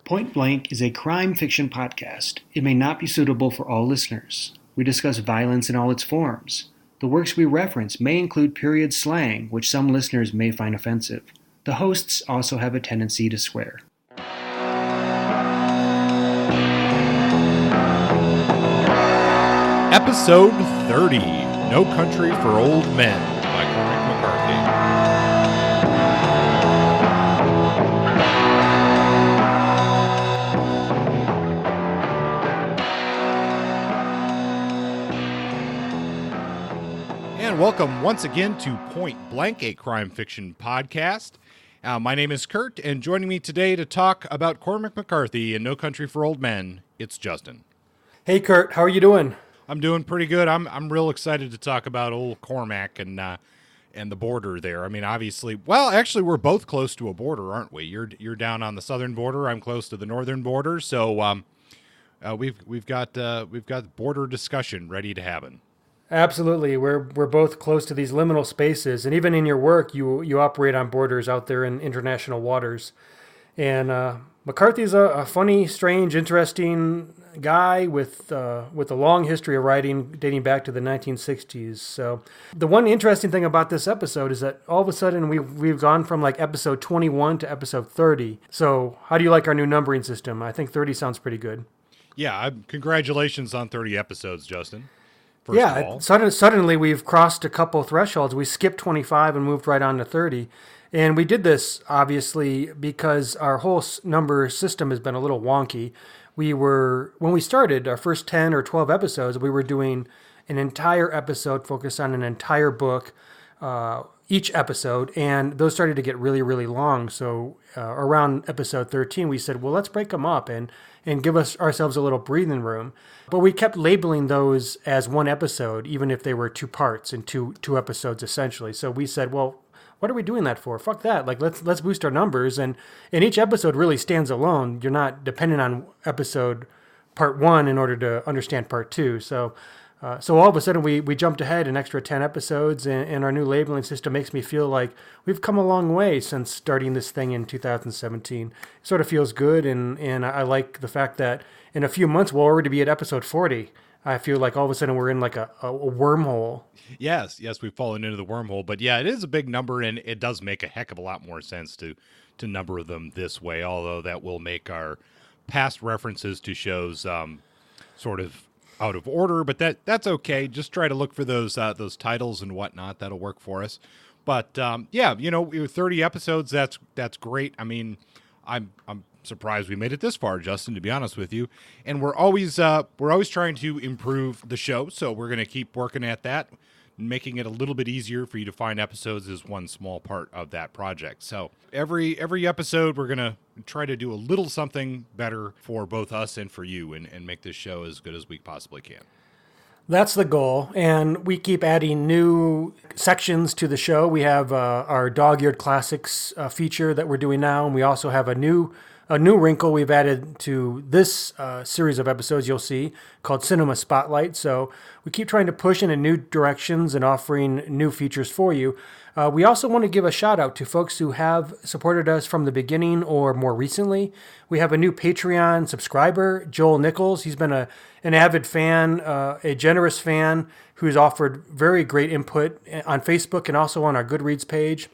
Point Blank is a crime fiction podcast. It may not be suitable for all listeners. We discuss violence in all its forms. The works we reference may include period slang, which some listeners may find offensive. The hosts also have a tendency to swear. Episode 30, No Country for Old Men, by Cormac McCarthy. And welcome once again to Point Blank, a crime fiction podcast. My name is Kurt, and joining me today to talk about Cormac McCarthy and No Country for Old Men, it's Justin. Hey Kurt, how are you doing? I'm doing pretty good. I'm real excited to talk about old Cormac and the border there. I mean, obviously, well, actually, we're both close to a border, aren't we? You're down on the southern border. I'm close to the northern border. So we've got border discussion ready to happen. Absolutely. We're both close to these liminal spaces, and even in your work, you operate on borders out there in international waters. And McCarthy's a funny, strange, interesting guy with a long history of writing dating back to the 1960s. So the one interesting thing about this episode is that all of a sudden we've gone from like episode 21 to episode 30. So how do you like our new numbering system? I think 30 sounds pretty good. Yeah, congratulations on 30 episodes, Justin. Yeah, suddenly we've crossed a couple thresholds. We skipped 25 and moved right on to 30. And we did this, obviously, because our whole number system has been a little wonky. When we started our first 10 or 12 episodes, we were doing an entire episode focused on an entire book, each episode, and those started to get really, really long. So around episode 13, we said, well, let's break them up and give ourselves a little breathing room. But we kept labeling those as one episode, even if they were two parts and two episodes, essentially. So we said, well, what are we doing that for? Fuck that. Like, let's boost our numbers. And each episode really stands alone. You're not dependent on episode part one in order to understand part two. So all of a sudden we jumped ahead an extra 10 episodes, and our new labeling system makes me feel like we've come a long way since starting this thing in 2017. It sort of feels good, and I like the fact that in a few months we'll already be at episode 40. I feel like all of a sudden we're in like a wormhole. Yes, we've fallen into the wormhole. But yeah, it is a big number, and it does make a heck of a lot more sense to number them this way, although that will make our past references to shows sort of out of order, but that's okay. Just try to look for those titles and whatnot. That'll work for us. But yeah, 30 episodes. That's great. I mean, I'm surprised we made it this far, Justin, to be honest with you. And we're always trying to improve the show, so we're going to keep working at that. Making it a little bit easier for you to find episodes is one small part of that project. So every episode, we're going to try to do a little something better for both us and for you, and make this show as good as we possibly can. That's the goal, and we keep adding new sections to the show. We have our Dog-Eared Classics feature that we're doing now, and we also have a new wrinkle we've added to this series of episodes you'll see called Cinema Spotlight. So we keep trying to push into new directions and offering new features for you. We also want to give a shout out to folks who have supported us from the beginning or more recently. We have a new Patreon subscriber, Joel Nichols. He's been an avid fan, a generous fan who's offered very great input on Facebook and also on our Goodreads page.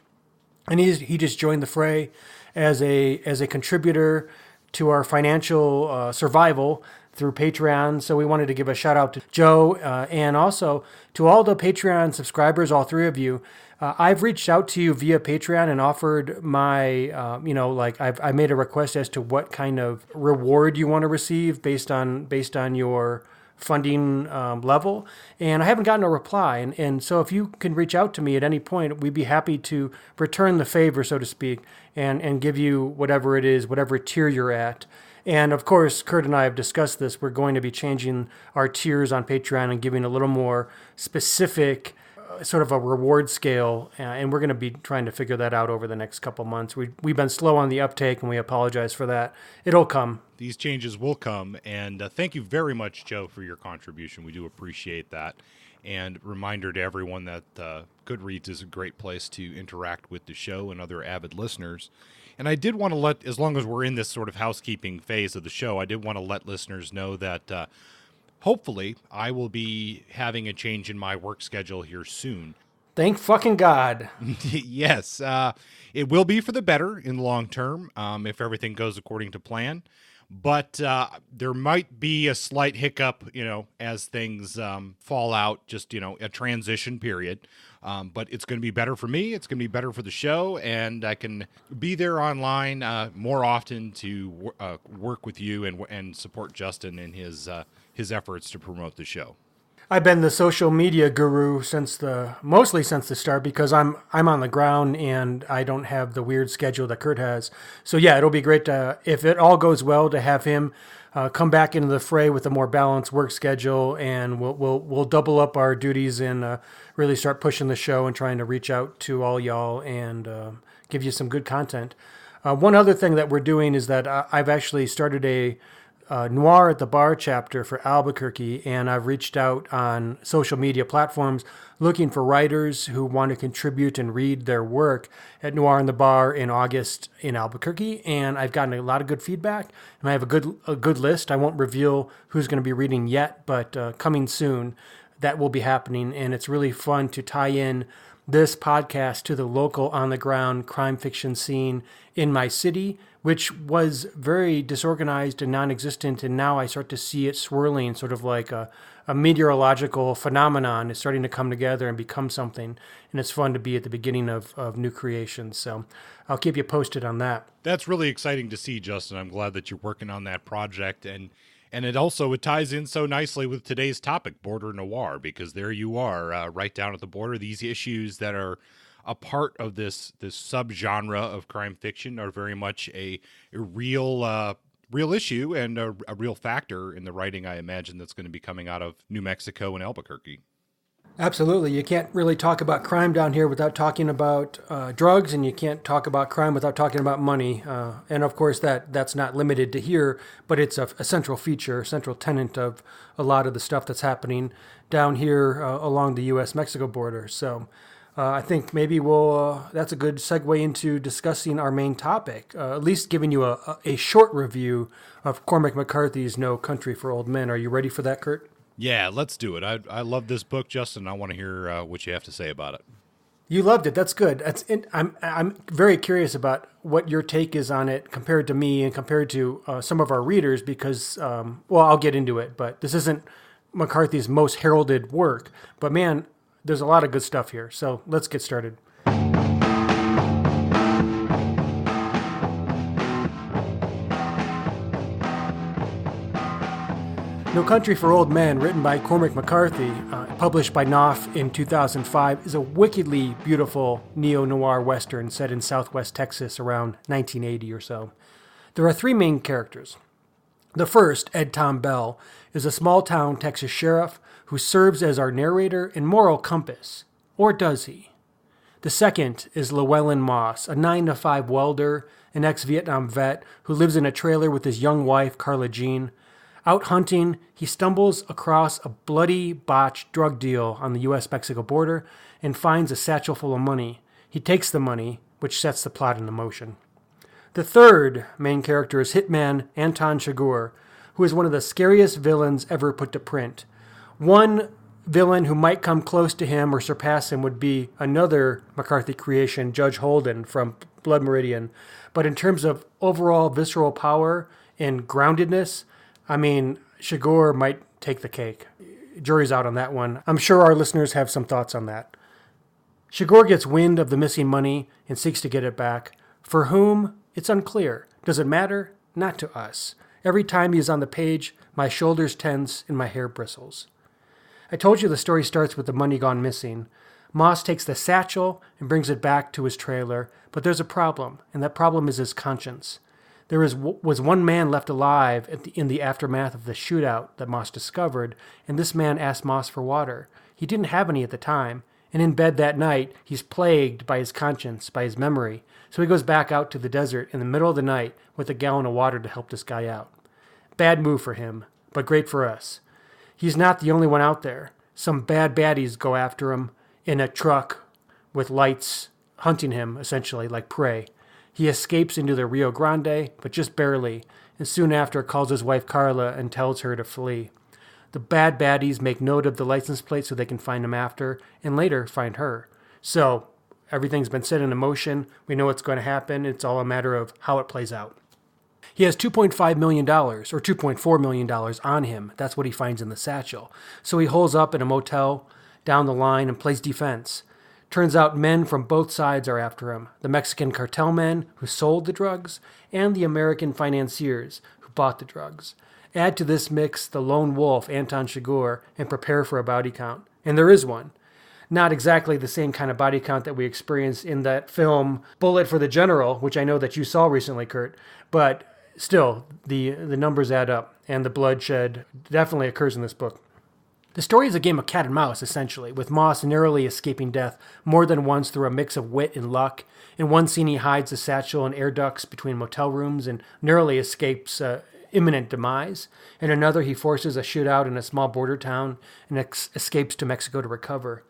And he just joined the fray as a contributor to our financial survival through Patreon. So we wanted to give a shout out to Joe and also to all the Patreon subscribers, all three of you. I've reached out to you via Patreon and offered my, I made a request as to what kind of reward you want to receive based on your funding level, and I haven't gotten a reply. And so if you can reach out to me at any point, we'd be happy to return the favor, so to speak, and give you whatever it is, whatever tier you're at. And of course, Kurt and I have discussed this. We're going to be changing our tiers on Patreon and giving a little more specific sort of a reward scale, and we're going to be trying to figure that out over the next couple months. We've been slow on the uptake, and we apologize for that. It'll come. These changes will come, and thank you very much, Joe, for your contribution. We do appreciate that. And reminder to everyone that Goodreads is a great place to interact with the show and other avid listeners. And I did want to let, as long as we're in this sort of housekeeping phase of the show, I did want to let listeners know that hopefully I will be having a change in my work schedule here soon. Thank fucking God. Yes, it will be for the better in the long term if everything goes according to plan. But there might be a slight hiccup, as things fall out, just, a transition period. But it's going to be better for me. It's going to be better for the show. And I can be there online more often to work with you and support Justin in his efforts to promote the show. I've been the social media guru mostly since the start, because I'm on the ground and I don't have the weird schedule that Kurt has. So yeah, it'll be great if it all goes well, to have him come back into the fray with a more balanced work schedule, and we'll double up our duties and really start pushing the show and trying to reach out to all y'all and give you some good content. One other thing that we're doing is that I've actually started a Noir at the Bar chapter for Albuquerque, and I've reached out on social media platforms looking for writers who want to contribute and read their work at Noir in the Bar in August in Albuquerque, and I've gotten a lot of good feedback, and I have a good list. I won't reveal who's going to be reading yet, but coming soon, that will be happening, and it's really fun to tie in this podcast to the local on-the-ground crime fiction scene in my city, which was very disorganized and non-existent, and now I start to see it swirling, sort of like a meteorological phenomenon is starting to come together and become something, and it's fun to be at the beginning of new creations. So I'll keep you posted on that. That's really exciting to see, Justin. I'm glad that you're working on that project, and it ties in so nicely with today's topic, border noir, because there you are, right down at the border. These issues that are a part of this subgenre of crime fiction are very much a real issue and a real factor in the writing, I imagine, that's going to be coming out of New Mexico and Albuquerque. Absolutely. You can't really talk about crime down here without talking about drugs, and you can't talk about crime without talking about money. And of course, that's not limited to here, but it's a central feature, central tenet of a lot of the stuff that's happening down here along the U.S.-Mexico border. So I think maybe that's a good segue into discussing our main topic, at least giving you a short review of Cormac McCarthy's No Country for Old Men. Are you ready for that, Kurt? Yeah, let's do it. I love this book, Justin. I want to hear what you have to say about it. You loved it. That's good. I'm very curious about what your take is on it compared to me and compared to some of our readers, because, I'll get into it, but this isn't McCarthy's most heralded work. But man, there's a lot of good stuff here. So let's get started. No Country for Old Men, written by Cormac McCarthy, published by Knopf in 2005, is a wickedly beautiful neo-noir western set in southwest Texas around 1980 or so. There are three main characters. The first, Ed Tom Bell, is a small-town Texas sheriff who serves as our narrator and moral compass. Or does he? The second is Llewellyn Moss, a 9-to-5 welder, an ex-Vietnam vet who lives in a trailer with his young wife, Carla Jean. Out hunting, he stumbles across a bloody, botched drug deal on the U.S.-Mexico border and finds a satchel full of money. He takes the money, which sets the plot into motion. The third main character is hitman Anton Chigurh, who is one of the scariest villains ever put to print. One villain who might come close to him or surpass him would be another McCarthy creation, Judge Holden from Blood Meridian. But in terms of overall visceral power and groundedness, I mean, Chigurh might take the cake. Jury's out on that one. I'm sure our listeners have some thoughts on that. Chigurh gets wind of the missing money and seeks to get it back. For whom? It's unclear. Does it matter? Not to us. Every time he is on the page, my shoulders tense and my hair bristles. I told you the story starts with the money gone missing. Moss takes the satchel and brings it back to his trailer, but there's a problem, and that problem is his conscience. There was one man left alive in the aftermath of the shootout that Moss discovered, and this man asked Moss for water. He didn't have any at the time, and in bed that night, he's plagued by his conscience, by his memory. So he goes back out to the desert in the middle of the night with a gallon of water to help this guy out. Bad move for him, but great for us. He's not the only one out there. Some bad baddies go after him in a truck with lights, hunting him, essentially, like prey. He escapes into the Rio Grande, but just barely, and soon after calls his wife Carla and tells her to flee. The bad baddies make note of the license plate so they can find him after, and later find her. So everything's been set in motion. We know what's going to happen. It's all a matter of how it plays out. He has $2.5 million or $2.4 million on him. That's what he finds in the satchel. So he holes up in a motel down the line and plays defense. Turns out men from both sides are after him. The Mexican cartel men who sold the drugs and the American financiers who bought the drugs. Add to this mix the lone wolf, Anton Chigurh, and prepare for a body count. And there is one. Not exactly the same kind of body count that we experienced in that film Bullet for the General, which I know that you saw recently, Kurt, but still, the numbers add up, and the bloodshed definitely occurs in this book. The story is a game of cat and mouse, essentially, with Moss narrowly escaping death more than once through a mix of wit and luck. In one scene, he hides a satchel in air ducts between motel rooms and narrowly escapes imminent demise. In another, he forces a shootout in a small border town and escapes to Mexico to recover.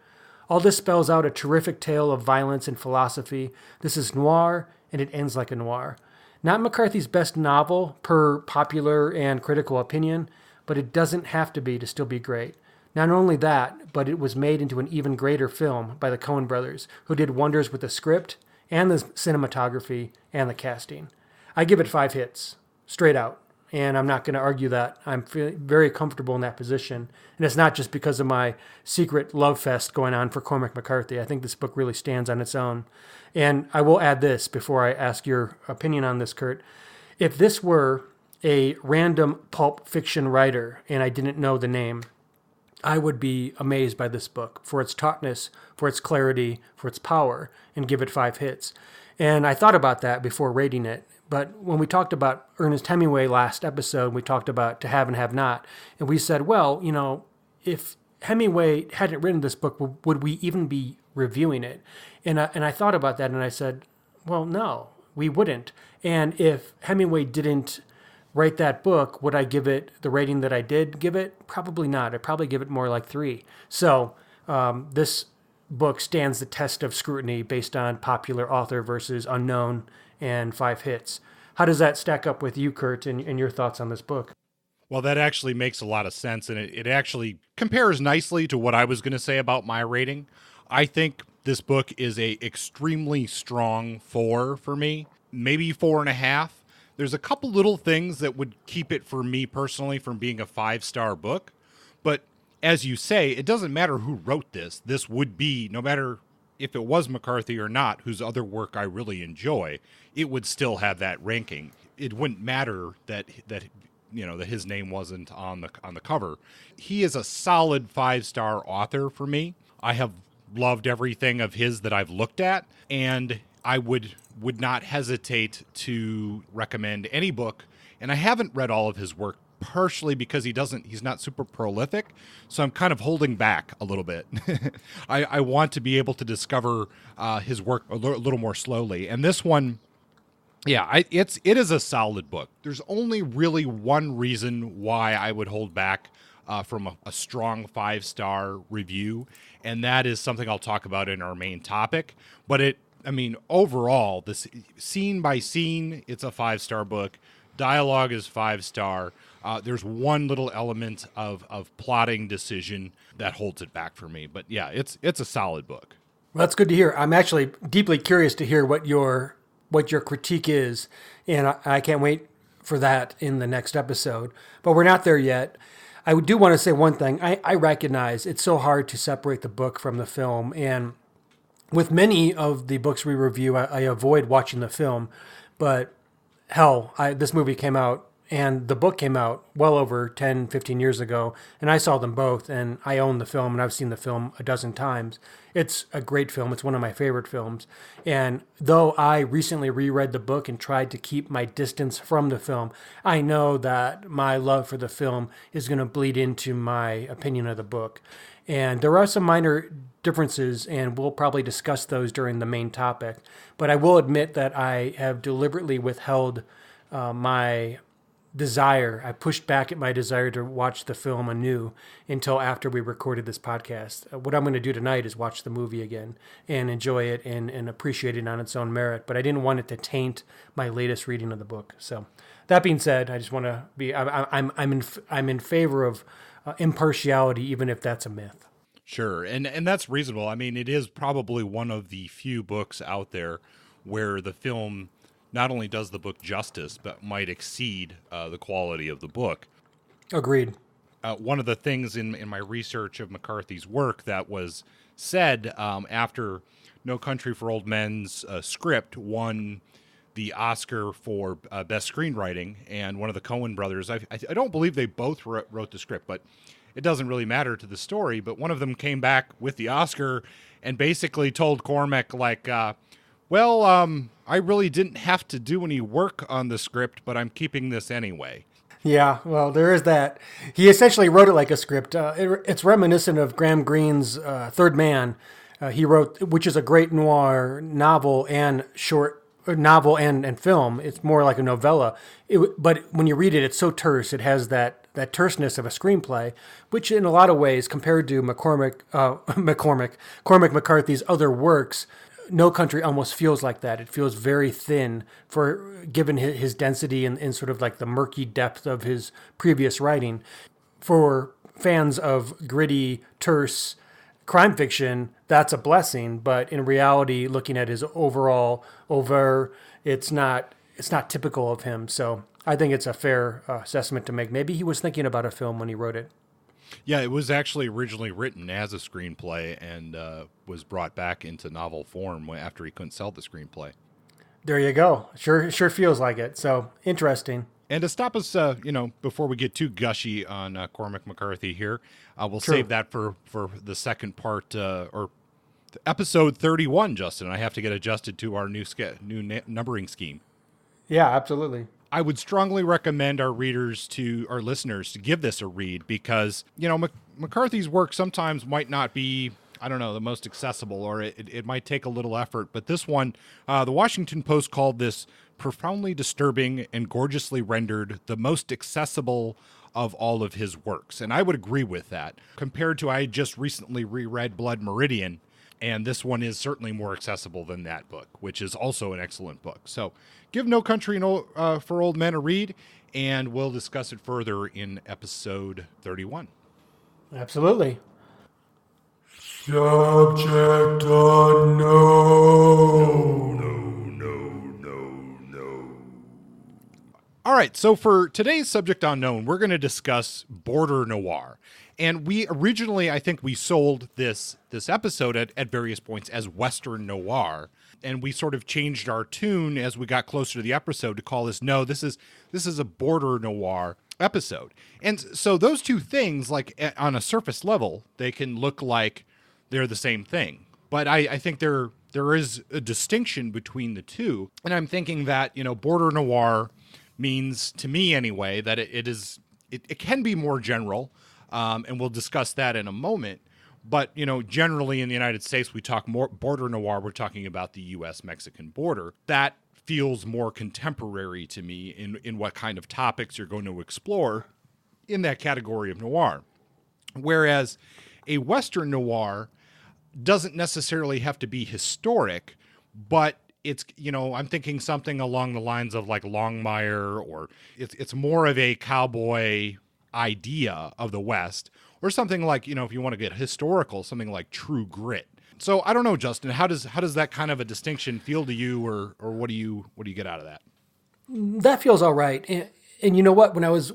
All this spells out a terrific tale of violence and philosophy. This is noir, and it ends like a noir. Not McCarthy's best novel, per popular and critical opinion, but it doesn't have to be to still be great. Not only that, but it was made into an even greater film by the Coen brothers, who did wonders with the script and the cinematography and the casting. I give it 5 hits, straight out, and I'm not going to argue that. I'm feeling very comfortable in that position, and it's not just because of my secret love fest going on for Cormac McCarthy. I think this book really stands on its own. And I will add this before I ask your opinion on this, Kurt. If this were a random pulp fiction writer and I didn't know the name, I would be amazed by this book for its tautness, for its clarity, for its power, and give it 5 hits. And I thought about that before rating it. But when we talked about Ernest Hemingway last episode, we talked about To Have and Have Not. And we said, well, if Hemingway hadn't written this book, would we even be reviewing it? And I thought about that, and I said, well, no, we wouldn't. And if Hemingway didn't write that book, would I give it the rating that I did give it? Probably not. I'd probably give it more like 3. So this book stands the test of scrutiny based on popular author versus unknown and 5 hits. How does that stack up with you, Kurt, and your thoughts on this book? Well, that actually makes a lot of sense, and it actually compares nicely to what I was going to say about my rating. I think this book is a extremely strong 4 for me, maybe 4.5. There's a couple little things that would keep it, for me personally, from being a 5-star book. But as you say, it doesn't matter who wrote this. This would be, no matter if it was McCarthy or not, whose other work I really enjoy, it would still have that ranking. It wouldn't matter that his name wasn't on the cover. He is a solid 5-star author for me. I have loved everything of his that I've looked at, and I would not hesitate to recommend any book. And I haven't read all of his work, partially because he's not super prolific, so I'm kind of holding back a little bit. I want to be able to discover his work a little more slowly. And this one, yeah, it is a solid book. There's only really one reason why I would hold back from a strong 5-star review, and that is something I'll talk about in our main topic. But overall, this scene by scene, it's a 5-star book. Dialogue is 5-star. There's one little element of plotting decision that holds it back for me. But yeah, it's a solid book. Well, that's good to hear. I'm actually deeply curious to hear what your critique is, and I can't wait for that in the next episode. But we're not there yet. I do want to say one thing. I recognize it's so hard to separate the book from the film, and with many of the books we review, I avoid watching the film, but hell, this movie came out and the book came out well over 10, 15 years ago, and I saw them both, and I own the film, and I've seen the film a dozen times. It's a great film. It's one of my favorite films. And though I recently reread the book and tried to keep my distance from the film, I know that my love for the film is going to bleed into my opinion of the book. And there are some minor differences, and we'll probably discuss those during the main topic. But I will admit that I have deliberately withheld my desire. I pushed back at my desire to watch the film anew until after we recorded this podcast. What I'm going to do tonight is watch the movie again and enjoy it and appreciate it on its own merit. But I didn't want it to taint my latest reading of the book. So that being said, I just want to be. I'm in favor of impartiality, even if that's a myth. Sure, and that's reasonable. I mean, it is probably one of the few books out there where the film not only does the book justice, but might exceed the quality of the book. Agreed. One of the things in my research of McCarthy's work that was said after No Country for Old Men's script won the Oscar for Best Screenwriting, and one of the Coen brothers, I don't believe they both wrote the script, but it doesn't really matter to the story, but one of them came back with the Oscar and basically told Cormac, like, I really didn't have to do any work on the script, but I'm keeping this anyway. Yeah, well, there is that. He essentially wrote it like a script. It's reminiscent of Graham Greene's Third Man. He wrote, which is a great noir novel and and film. It's more like a novella. But when you read it, it's so terse. It has that terseness of a screenplay, which in a lot of ways, compared to Cormac McCarthy's other works, No Country almost feels like that. It feels very thin given his density and sort of like the murky depth of his previous writing. For fans of gritty, terse crime fiction, that's a blessing. But in reality, looking at his overall it's not typical of him. So I think it's a fair assessment to make. Maybe he was thinking about a film when he wrote it. Yeah, it was actually originally written as a screenplay and was brought back into novel form after he couldn't sell the screenplay. There you go. Sure feels like it. So interesting. And to stop us, before we get too gushy on Cormac McCarthy here, we'll True. save that for the second part or episode 31, Justin. I have to get adjusted to our new numbering scheme. Yeah, absolutely. I would strongly recommend our listeners to give this a read because, McCarthy's work sometimes might not be, the most accessible, or it might take a little effort. But this one, the Washington Post called this profoundly disturbing and gorgeously rendered, the most accessible of all of his works. And I would agree with that. Compared to, I just recently reread Blood Meridian, and this one is certainly more accessible than that book, which is also an excellent book. So give No Country for Old Men a read, and we'll discuss it further in episode 31. Absolutely. Subject unknown. All right, so for today's Subject Unknown, we're going to discuss Border Noir. And we originally, I think we sold this episode at various points as Western Noir. And we sort of changed our tune as we got closer to the episode to call this this is a Border Noir episode. And so those two things, like on a surface level, they can look like they're the same thing. But I think there is a distinction between the two. And I'm thinking that, Border Noir means, to me anyway, that it can be more general, and we'll discuss that in a moment. But, generally in the United States, we talk more Border Noir, we're talking about the U.S.-Mexican border. That feels more contemporary to me in what kind of topics you're going to explore in that category of noir. Whereas a Western noir doesn't necessarily have to be historic, but it's, I'm thinking something along the lines of like Longmire, or it's more of a cowboy idea of the West, or something like, if you want to get historical, something like True Grit. So I don't know, Justin, how does that kind of a distinction feel to you, or what do you get out of that? That feels all right. And you know what? When I was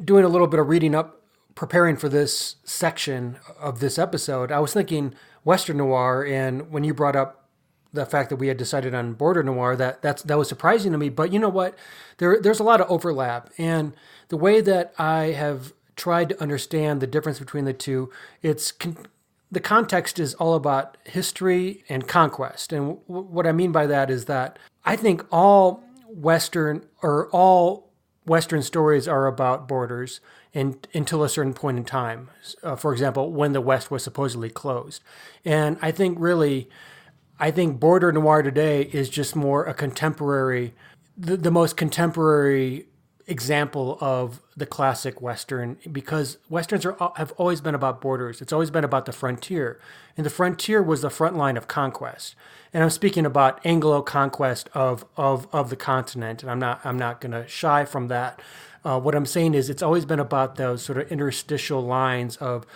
doing a little bit of reading up, preparing for this section of this episode, I was thinking Western Noir, and when you brought up the fact that we had decided on Border Noir, that was surprising to me. But you know what? There's a lot of overlap. And the way that I have tried to understand the difference between the two, the context is all about history and conquest. And what I mean by that is that I think all Western stories are about borders until a certain point in time. For example, when the West was supposedly closed. And I think Border Noir today is just more a contemporary, the most contemporary example of the classic Western, because Westerns have always been about borders. It's always been about the frontier. And the frontier was the front line of conquest. And I'm speaking about Anglo conquest of the continent. And I'm not going to shy from that. What I'm saying is it's always been about those sort of interstitial lines of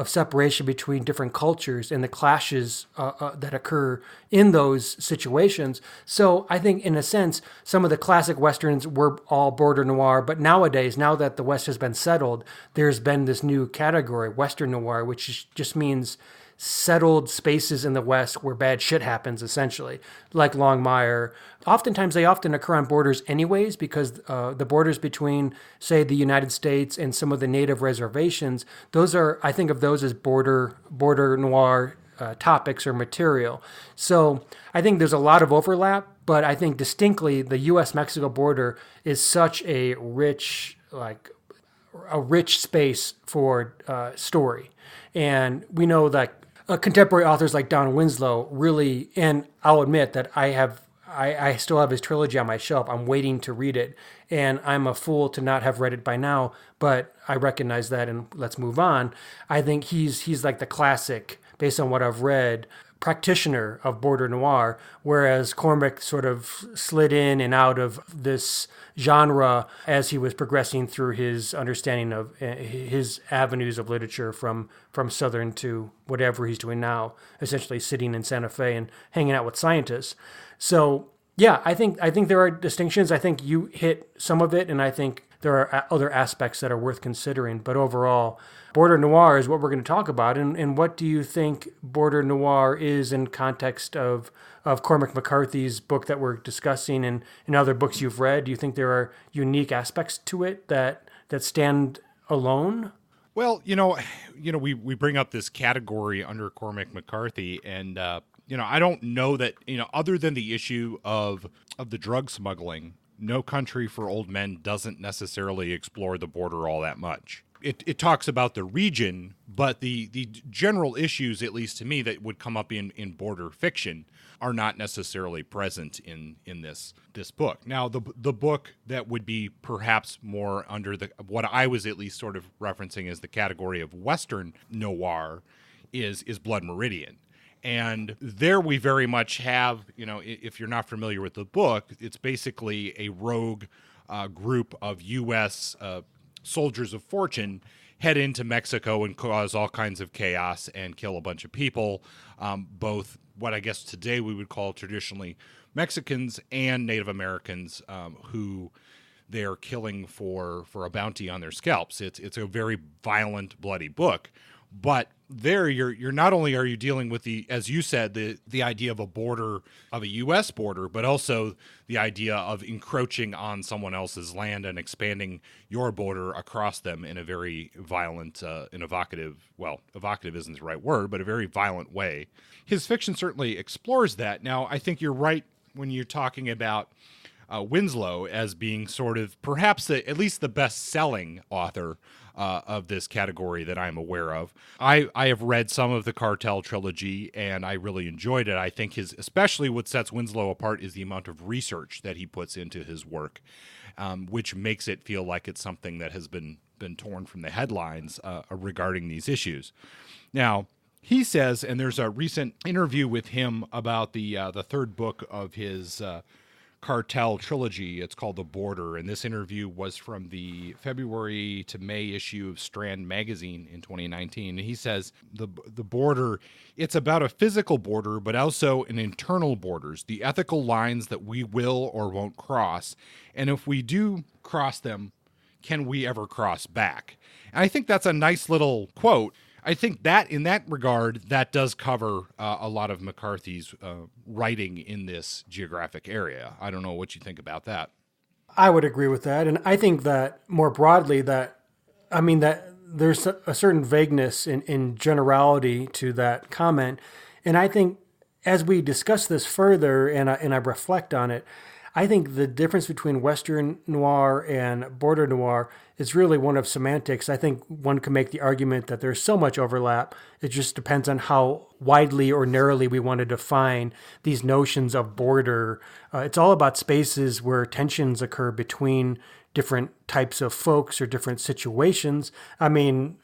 separation between different cultures and the clashes that occur in those situations. So I think, in a sense, some of the classic Westerns were all border noir, but nowadays, now that the West has been settled, there's been this new category, Western noir, which just means settled spaces in the West where bad shit happens, essentially, like Longmire. Oftentimes, they often occur on borders anyways, because the borders between, say, the United States and some of the native reservations, those are, I think of those as border noir topics or material. So I think there's a lot of overlap, but I think distinctly the U.S.-Mexico border is such a rich space for story. And we know that contemporary authors like Don Winslow really, and I'll admit that I still have his trilogy on my shelf. I'm waiting to read it, and I'm a fool to not have read it by now, but I recognize that, and let's move on. I think he's like the classic, based on what I've read, practitioner of border noir, whereas Cormac sort of slid in and out of this genre as he was progressing through his understanding of his avenues of literature from Southern to whatever he's doing now, essentially sitting in Santa Fe and hanging out with scientists. So yeah, I think there are distinctions. I think you hit some of it, and I think there are other aspects that are worth considering. But overall, border noir is what we're going to talk about. And what do you think border noir is in context of Cormac McCarthy's book that we're discussing and other books you've read? Do you think there are unique aspects to it that stand alone? Well, we bring up this category under Cormac McCarthy, and I don't know that, other than the issue of the drug smuggling, No Country for Old Men doesn't necessarily explore the border all that much. It talks about the region, but the general issues, at least to me, that would come up in border fiction are not necessarily present in this book. Now, the book that would be perhaps more under what I was at least sort of referencing as the category of Western noir is Blood Meridian. And there we very much have, if you're not familiar with the book, it's basically a rogue group of U.S. Soldiers of fortune head into Mexico and cause all kinds of chaos and kill a bunch of people, both what I guess today we would call traditionally Mexicans and Native Americans, who they are killing for a bounty on their scalps. It's a very violent, bloody book. But there, you're not only are you dealing with as you said, the idea of a border, of a U.S. border, but also the idea of encroaching on someone else's land and expanding your border across them in a very violent and evocative isn't the right word, but a very violent way. His fiction certainly explores that. Now, I think you're right when you're talking about Winslow as being sort of perhaps at least the best-selling author of this category that I'm aware of. I have read some of the Cartel trilogy, and I really enjoyed it. I think especially what sets Winslow apart is the amount of research that he puts into his work, which makes it feel like it's something that has been torn from the headlines regarding these issues. Now, he says, and there's a recent interview with him about the third book of his Cartel trilogy. It's called The Border, and this interview was from the February to May issue of Strand magazine in 2019. And he says the border, it's about a physical border, but also an internal borders, the ethical lines that we will or won't cross. And if we do cross them, can we ever cross back? And I think that's a nice little quote. I think that in that regard, that does cover a lot of McCarthy's writing in this geographic area. I don't know what you think about that. I would agree with that. And I think that more broadly that there's a certain vagueness in generality to that comment. And I think as we discuss this further and I reflect on it, I think the difference between Western noir and border noir is really one of semantics. I think one can make the argument that there's so much overlap. It just depends on how widely or narrowly we want to define these notions of border. It's all about spaces where tensions occur between different types of folks or different situations. I mean,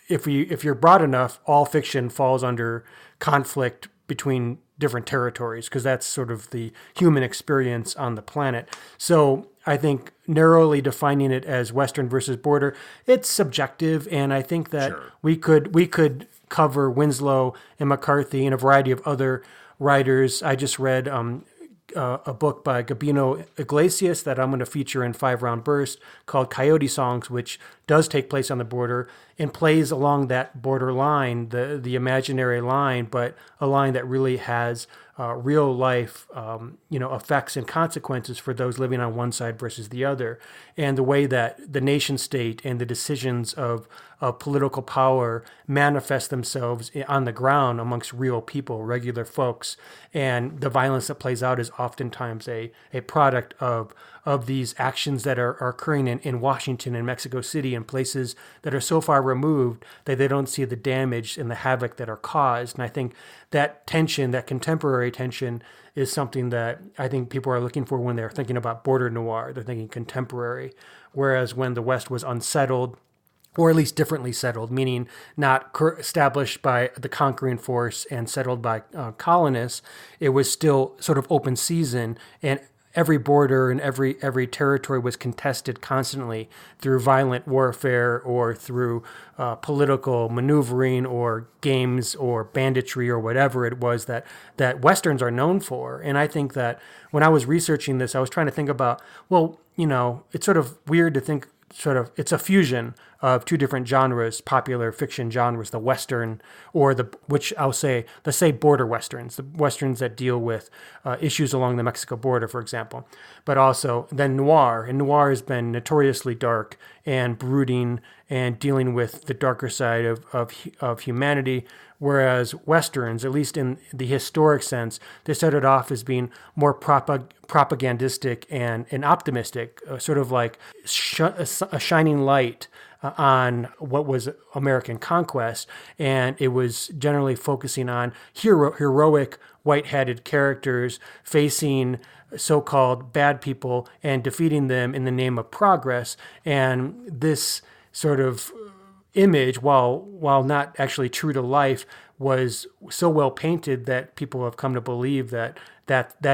if you're broad enough, all fiction falls under conflict between different territories, because that's sort of the human experience on the planet. So I think narrowly defining it as Western versus border, it's subjective, and I think that we could cover Winslow and McCarthy and a variety of other writers. I just read a book by Gabino Iglesias that I'm going to feature in 5-round burst called Coyote Songs, which does take place on the border and plays along that border line, the imaginary line, but a line that really has real life, effects and consequences for those living on one side versus the other. And the way that the nation state and the decisions of political power manifest themselves on the ground amongst real people, regular folks. And the violence that plays out is oftentimes a product of these actions that are occurring in Washington and Mexico City and places that are so far removed that they don't see the damage and the havoc that are caused. And I think that tension, that contemporary tension, is something that I think people are looking for when they're thinking about border noir. They're thinking contemporary. Whereas when the West was unsettled, or at least differently settled, meaning not established by the conquering force and settled by colonists, it was still sort of open season, and every border and every territory was contested constantly through violent warfare or through political maneuvering or games or banditry or whatever it was that Westerns are known for. And I think that when I was researching this, I was trying to think about, well, it's sort of weird to think it's a fusion of two different genres, popular fiction genres, the Western which I'll say, let's say border Westerns, the Westerns that deal with issues along the Mexico border, for example, but also then noir. And noir has been notoriously dark and brooding and dealing with the darker side of humanity, whereas Westerns, at least in the historic sense, they started off as being more propagandistic and optimistic, sort of like a shining light on what was American conquest, and it was generally focusing on heroic white-hatted characters facing so-called bad people and defeating them in the name of progress. And this sort of image, while not actually true to life, was so well painted that people have come to believe that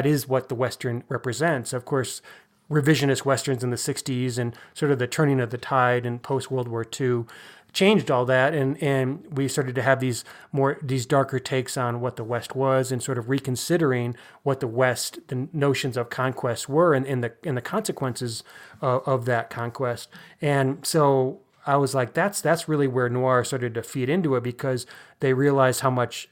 is what the Western represents. Of course, revisionist Westerns in the 60s and sort of the turning of the tide in post-World War II changed all that, and we started to have these darker takes on what the West was, and sort of reconsidering what the notions of conquest were, and the consequences of that conquest. And so I was like, that's really where noir started to feed into it, because they realized how much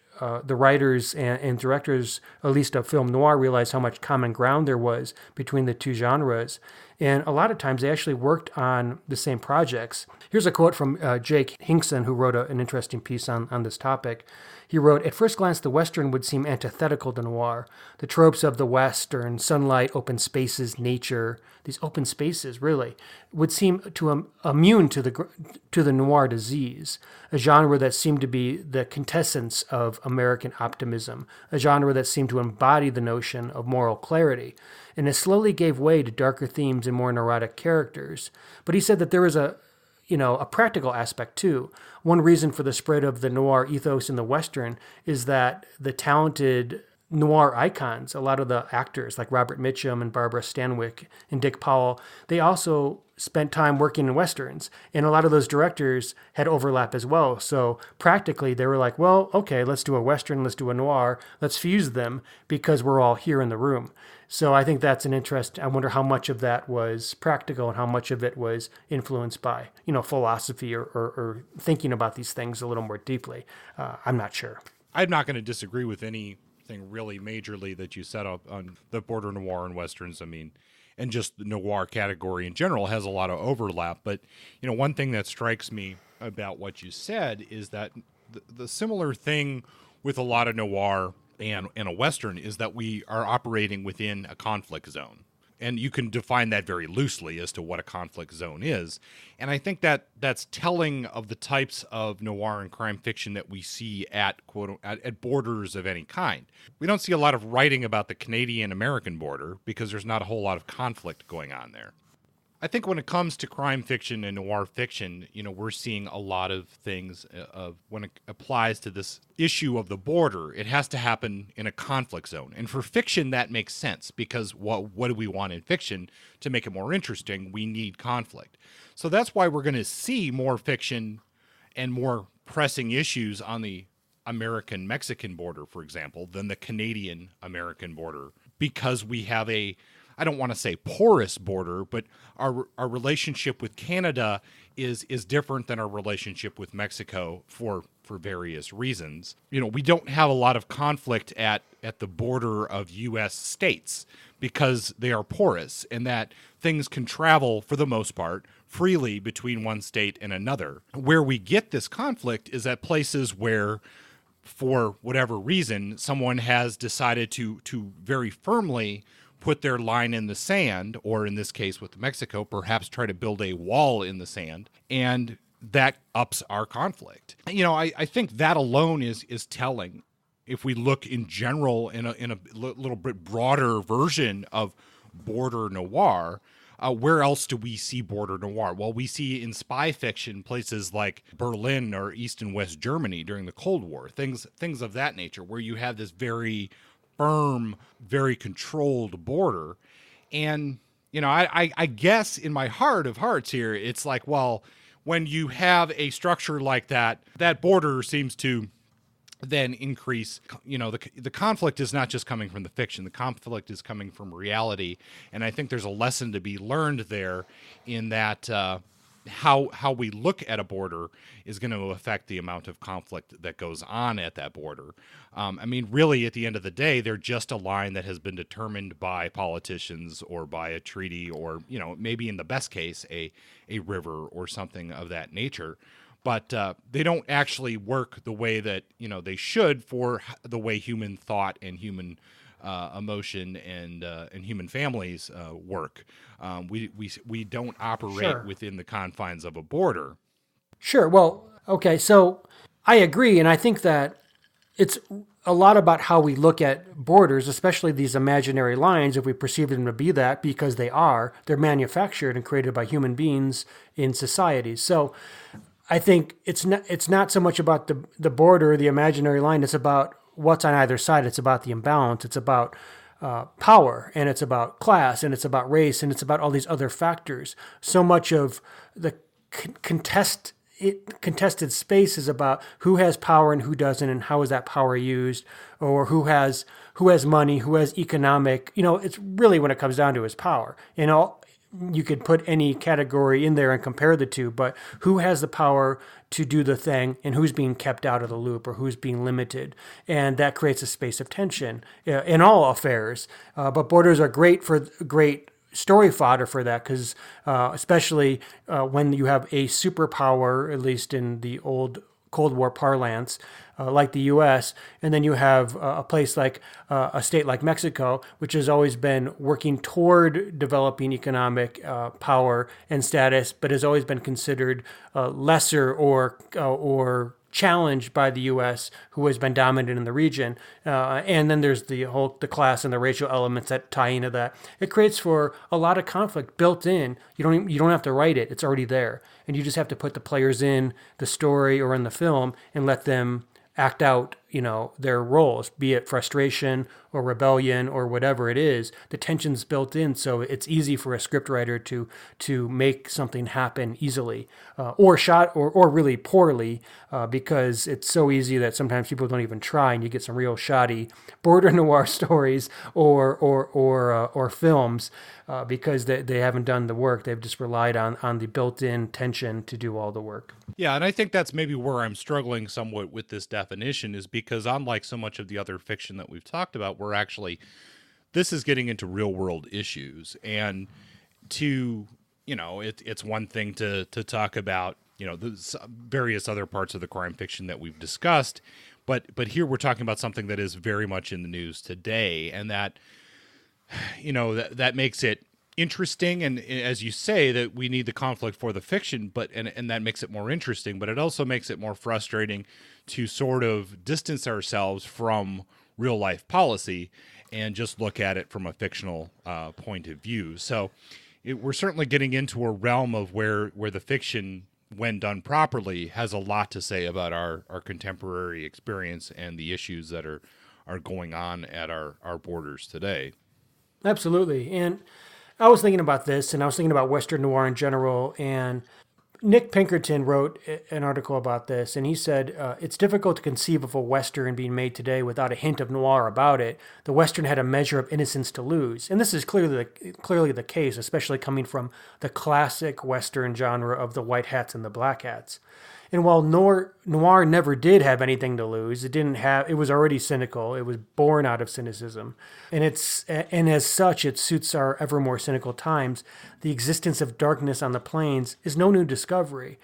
the writers and directors, at least of film noir, realized how much common ground there was between the two genres. And a lot of times they actually worked on the same projects. Here's a quote from Jake Hinkson, who wrote an interesting piece on this topic. He wrote, "At first glance, the Western would seem antithetical to noir. The tropes of the Western, sunlight, open spaces, nature, these open spaces, really, would seem to immune to the noir disease, a genre that seemed to be the quintessence of American optimism, a genre that seemed to embody the notion of moral clarity, and it slowly gave way to darker themes and more neurotic characters." But he said that there was a practical aspect too. One reason for the spread of the noir ethos in the Western is that the talented noir icons, a lot of the actors like Robert Mitchum and Barbara Stanwyck and Dick Powell, they also spent time working in Westerns. And a lot of those directors had overlap as well. So practically they were like, well, okay, let's do a Western, let's do a noir, let's fuse them because we're all here in the room. So I think that's an interest. I wonder how much of that was practical and how much of it was influenced by, philosophy or thinking about these things a little more deeply. I'm not sure. I'm not going to disagree with anything really majorly that you set up on the border noir and Westerns. I mean, and just the noir category in general has a lot of overlap. But, one thing that strikes me about what you said is that the similar thing with a lot of noir and a Western is that we are operating within a conflict zone. And you can define that very loosely as to what a conflict zone is. And I think that that's telling of the types of noir and crime fiction that we see at borders of any kind. We don't see a lot of writing about the Canadian-American border because there's not a whole lot of conflict going on there. I think when it comes to crime fiction and noir fiction, we're seeing a lot of things of when it applies to this issue of the border, it has to happen in a conflict zone. And for fiction, that makes sense because what do we want in fiction to make it more interesting? We need conflict. So that's why we're going to see more fiction and more pressing issues on the American-Mexican border, for example, than the Canadian-American border, because we have I don't want to say porous border, but our relationship with Canada is different than our relationship with Mexico for various reasons. We don't have a lot of conflict at the border of U.S. states because they are porous, and that things can travel, for the most part, freely between one state and another. Where we get this conflict is at places where, for whatever reason, someone has decided to very firmly put their line in the sand, or in this case with Mexico, perhaps try to build a wall in the sand, and that ups our conflict. I think that alone is telling. If we look in general in a little bit broader version of border noir, where else do we see border noir? Well, we see in spy fiction places like Berlin or East and West Germany during the Cold War, things of that nature, where you have this very firm, very controlled border. And, I guess in my heart of hearts here, it's like, well, when you have a structure like that, that border seems to then increase. The conflict is not just coming from the fiction. The conflict is coming from reality. And I think there's a lesson to be learned there in that how we look at a border is going to affect the amount of conflict that goes on at that border. Really, at the end of the day, they're just a line that has been determined by politicians or by a treaty or, maybe in the best case, a river or something of that nature. But they don't actually work the way that, they should for the way human thought and human emotion and human families work. We don't operate within the confines of a border. Sure. Well, okay. So I agree. And I think that it's a lot about how we look at borders, especially these imaginary lines, if we perceive them to be that, because they're manufactured and created by human beings in societies. So I think it's not so much about the border, the imaginary line. It's about what's on either side. It's about the imbalance. It's about power, and it's about class, and it's about race, and it's about all these other factors. So much of the contested space is about who has power and who doesn't, and how is that power used, or who has money, who has economic. It's really, when it comes down to, is power. You could put any category in there and compare the two, but who has the power to do the thing and who's being kept out of the loop or who's being limited. And that creates a space of tension in all affairs. But borders are great story fodder for that, because especially when you have a superpower, at least in the old Cold War parlance, like the U.S., and then you have a place like a state like Mexico, which has always been working toward developing economic power and status, but has always been considered lesser or challenged by the U.S., who has been dominant in the region. And then there's the class and the racial elements that tie into that. It creates for a lot of conflict built in. You don't have to write it. It's already there. And you just have to put the players in the story or in the film and let them act out, their roles, be it frustration or rebellion or whatever it is. The tension's built in, so it's easy for a scriptwriter to make something happen easily, or really poorly, because it's so easy that sometimes people don't even try, and you get some real shoddy border noir stories or films because they haven't done the work. They've just relied on the built-in tension to do all the work. Yeah, and I think that's maybe where I'm struggling somewhat with this definition, is because unlike so much of the other fiction that we've talked about, this is getting into real world issues. And it's one thing to talk about, the various other parts of the crime fiction that we've discussed, but here we're talking about something that is very much in the news today, and that, that makes it interesting. And as you say, that we need the conflict for the fiction, and that makes it more interesting, but it also makes it more frustrating to sort of distance ourselves from real life policy and just look at it from a fictional point of view. So we're certainly getting into a realm of where the fiction, when done properly, has a lot to say about our contemporary experience and the issues that are going on at our borders today. Absolutely. And I was thinking about this, and I was thinking about Western noir in general, and Nick Pinkerton wrote an article about this, and he said, it's difficult to conceive of a Western being made today without a hint of noir about it. The Western had a measure of innocence to lose. And this is clearly the case, especially coming from the classic Western genre of the white hats and the black hats. And while noir never did have anything to lose, it was already cynical. It was born out of cynicism. And as such, it suits our ever more cynical times. The existence of darkness on the plains is no new discovery.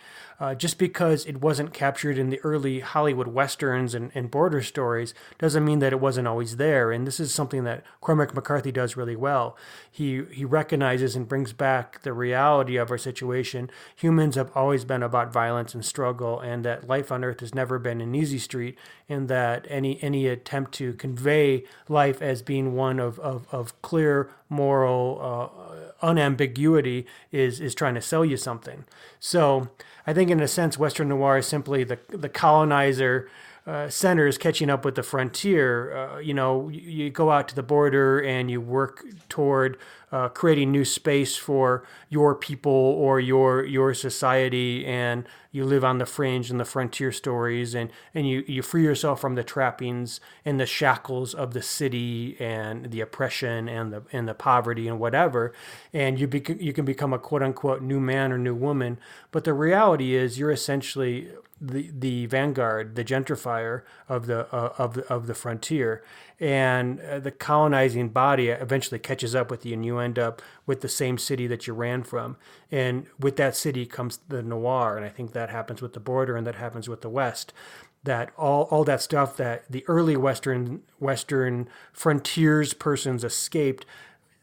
Just because it wasn't captured in the early Hollywood Westerns and border stories doesn't mean that it wasn't always there. And this is something that Cormac McCarthy does really well. He recognizes and brings back the reality of our situation. Humans have always been about violence and struggle, and that life on Earth has never been an easy street, and that any attempt to convey life as being one of clear moral unambiguity is trying to sell you something. So I think in a sense, Western noir is simply the colonizer centers catching up with the frontier. You go out to the border and you work toward creating new space for your people or your society, and you live on the fringe and the frontier stories, and you free yourself from the trappings and the shackles of the city and the oppression and the poverty and whatever, and you can become a quote unquote new man or new woman. But the reality is you're essentially the vanguard, the gentrifier of the frontier, and the colonizing body eventually catches up with you, and you end up with the same city that you ran from. And with that city comes the noir, and I think that happens with the border, and that happens with the West. That all that stuff that the early Western frontiers persons escaped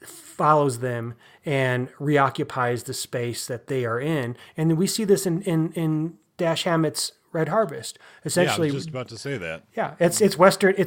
follows them and reoccupies the space that they are in. And we see this in Dash Hammett's Red Harvest. Essentially, yeah, I was just about to say that. Yeah, it's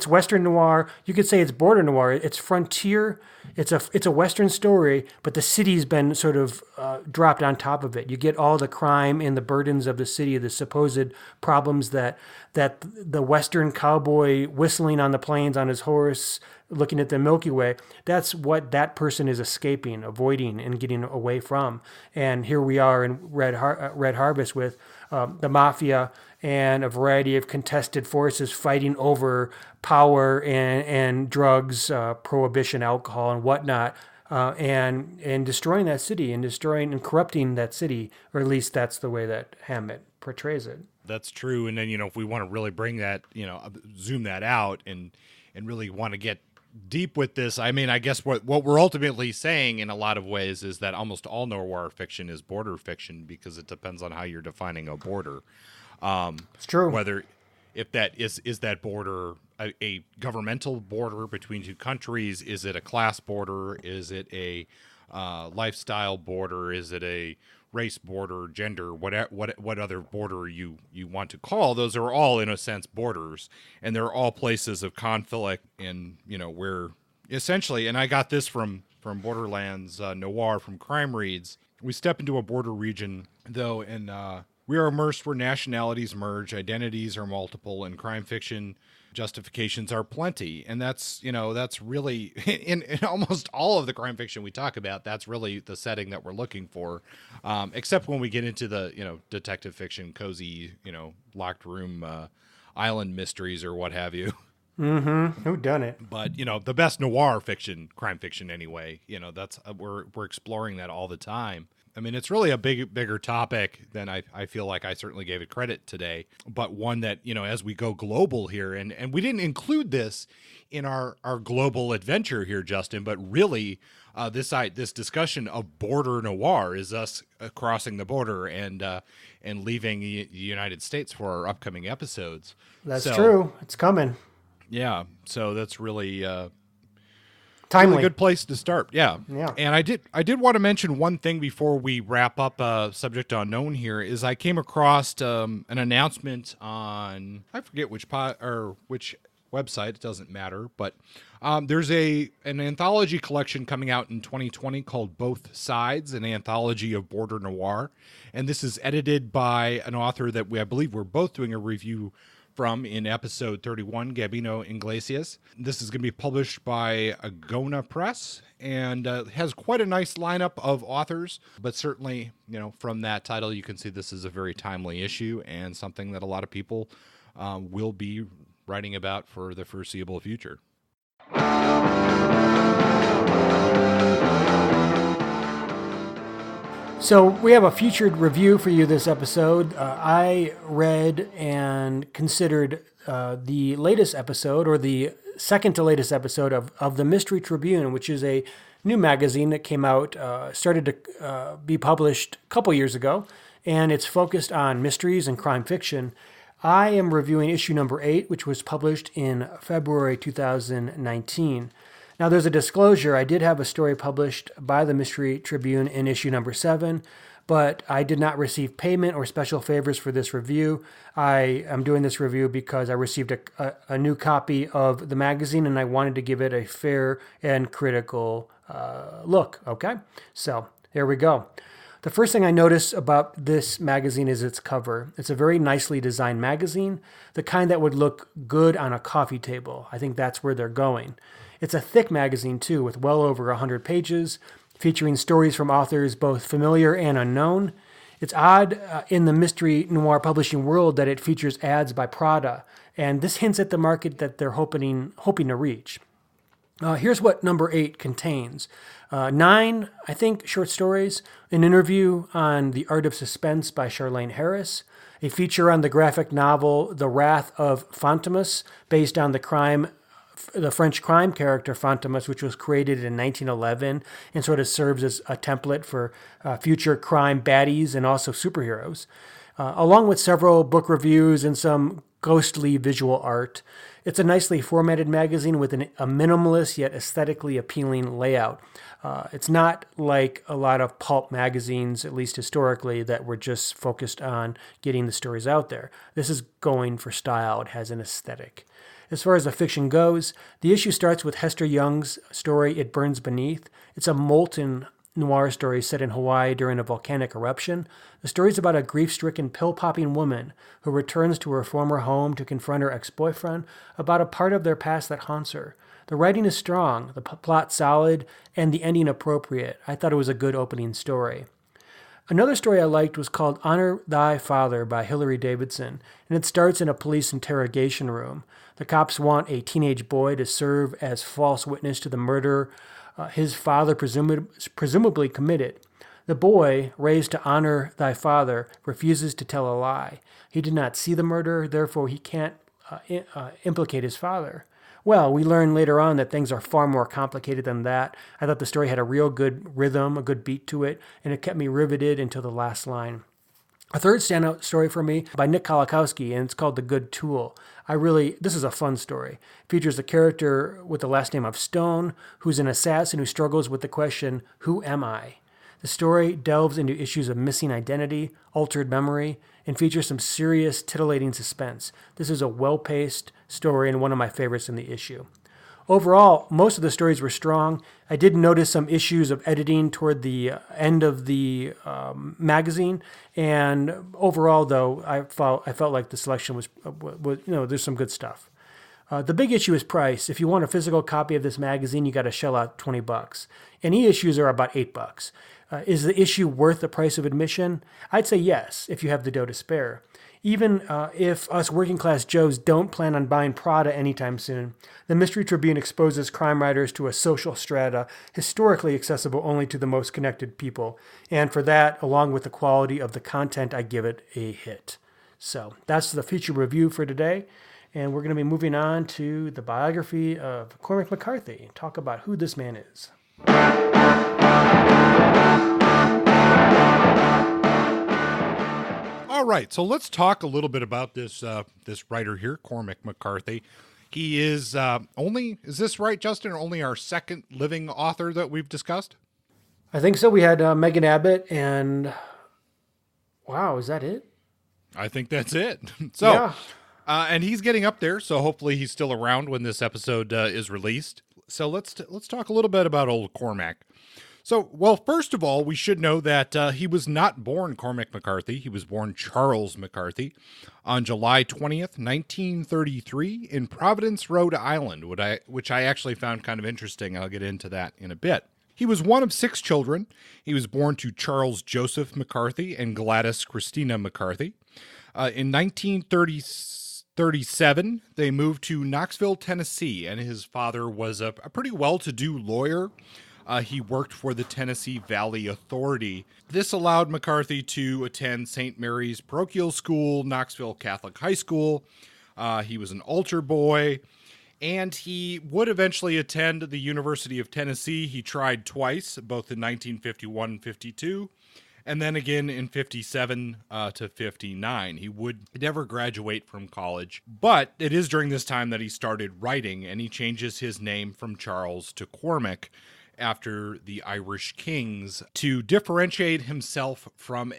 Western noir. You could say it's border noir. It's frontier. It's a Western story, but the city's been sort of dropped on top of it. You get all the crime and the burdens of the city, the supposed problems that the Western cowboy whistling on the plains on his horse, looking at the Milky Way, that's what that person is escaping, avoiding, and getting away from. And here we are in Red Harvest with the mafia and a variety of contested forces fighting over power and drugs, prohibition, alcohol, and whatnot, and destroying that city and destroying and corrupting that city, or at least that's the way that Hammett portrays it. That's true. And then, if we want to really bring that, zoom that out and really want to get deep with this, I mean, I guess what we're ultimately saying in a lot of ways is that almost all noir fiction is border fiction, because it depends on how you're defining a border. It's true. Whether if that is that border a governmental border between two countries, is it a class border, is it a lifestyle border, is it a race border, gender, what other border you want to call, those are all in a sense borders, and they're all places of conflict, and where essentially, and I got this from Borderlands Noir from Crime Reads, we step into a border region though, and we are immersed where nationalities merge, identities are multiple, and crime fiction justifications are plenty. And that's really in almost all of the crime fiction we talk about, that's really the setting that we're looking for, except when we get into the detective fiction, cozy locked room island mysteries or what have you. Mm-hmm. Who done it? But the best noir fiction, crime fiction anyway, that's we're exploring that all the time. I mean, it's really a bigger topic than I feel like I certainly gave it credit today, but one that, as we go global here, and we didn't include this in our global adventure here, Justin, but really this discussion of border noir is us crossing the border and leaving the United States for our upcoming episodes. That's true. It's coming. Yeah. So that's really... timely. Really good place to start. Yeah. And I did want to mention one thing before we wrap up Subject Unknown here, is I came across an announcement on, I forget which website, it doesn't matter, but There's an anthology collection coming out in 2020 called Both Sides, an anthology of border noir. And this is edited by an author that I believe we're both doing a review from in episode 31, Gabino Iglesias. This is going to be published by Agona Press and has quite a nice lineup of authors. But certainly, from that title, you can see this is a very timely issue and something that a lot of people will be writing about for the foreseeable future. So we have a featured review for you this episode. I read and considered the latest episode, or the second to latest episode of the Mystery Tribune, which is a new magazine that came out, started to be published a couple years ago, and it's focused on mysteries and crime fiction. I am reviewing issue number 8, which was published in February 2019. Now, there's a disclosure. I did have a story published by the Mystery Tribune in issue number 7, but I did not receive payment or special favors for this review. I am doing this review because I received a new copy of the magazine, and I wanted to give it a fair and critical look, okay? So, here we go. The first thing I notice about this magazine is its cover. It's a very nicely designed magazine, the kind that would look good on a coffee table. I think that's where they're going. It's a thick magazine, too, with well over 100 pages, featuring stories from authors both familiar and unknown. It's odd in the mystery noir publishing world that it features ads by Prada, and this hints at the market that they're hoping to reach. Here's what number 8 contains. 9, I think, short stories, an interview on The Art of Suspense by Charlaine Harris, a feature on the graphic novel The Wrath of Fantomas, based on the French crime character Fantomas, which was created in 1911 and sort of serves as a template for future crime baddies and also superheroes, along with several book reviews and some ghostly visual art. It's a nicely formatted magazine with a minimalist yet aesthetically appealing layout. It's not like a lot of pulp magazines, at least historically, that were just focused on getting the stories out there. This is going for style. It has an aesthetic. As far as the fiction goes, the issue starts with Hester Young's story, It Burns Beneath. It's a molten noir story set in Hawaii during a volcanic eruption. The story is about a grief-stricken, pill-popping woman who returns to her former home to confront her ex-boyfriend about a part of their past that haunts her. The writing is strong, the plot solid, and the ending appropriate. I thought it was a good opening story. Another story I liked was called Honor Thy Father by Hilary Davidson, and it starts in a police interrogation room. The cops want a teenage boy to serve as false witness to the murder his father presumably committed. The boy, raised to honor thy father, refuses to tell a lie. He did not see the murder, therefore he can't implicate his father. Well, we learn later on that things are far more complicated than that. I thought the story had a real good rhythm, a good beat to it, and it kept me riveted until the last line. A third standout story for me by Nick Kolakowski, and it's called The Good Tool. This is a fun story. It features a character with the last name of Stone, who's an assassin who struggles with the question, who am I? The story delves into issues of missing identity, altered memory, and features some serious, titillating suspense. This is a well-paced story and one of my favorites in the issue. Overall, most of the stories were strong. I did notice some issues of editing toward the end of the magazine, and overall, though, I felt like the selection was there's some good stuff. The big issue is price. If you want a physical copy of this magazine, you got to shell out $20. And e-issues are about $8. Is the issue worth the price of admission? I'd say yes, if you have the dough to spare. Even if us working class Joes don't plan on buying Prada anytime soon, the Mystery Tribune exposes crime writers to a social strata historically accessible only to the most connected people. And for that, along with the quality of the content, I give it a hit. So that's the feature review for today. And we're going to be moving on to the biography of Cormac McCarthy, talk about who this man is. All right, so let's talk a little bit about this writer here, Cormac McCarthy. He is is this right, Justin, only our second living author that we've discussed? I think so. We had Megan Abbott and, wow, is that it? I think that's it. So, yeah. And he's getting up there, so hopefully he's still around when this episode is released. So let's talk a little bit about old Cormac. So, well, first of all, we should know that he was not born Cormac McCarthy. He was born Charles McCarthy on July 20th, 1933 in Providence, Rhode Island, which I actually found kind of interesting. I'll get into that in a bit. He was one of 6 children. He was born to Charles Joseph McCarthy and Gladys Christina McCarthy. In 1937, they moved to Knoxville, Tennessee, and his father was a pretty well-to-do lawyer. He worked for the Tennessee Valley Authority. This allowed McCarthy to attend St. Mary's Parochial School, Knoxville Catholic High School. He was an altar boy, and he would eventually attend the University of Tennessee. He tried twice, both in 1951 and 52, and then again in 57 to 59. He would never graduate from college, but it is during this time that he started writing, and he changes his name from Charles to Cormac after the Irish kings to differentiate himself from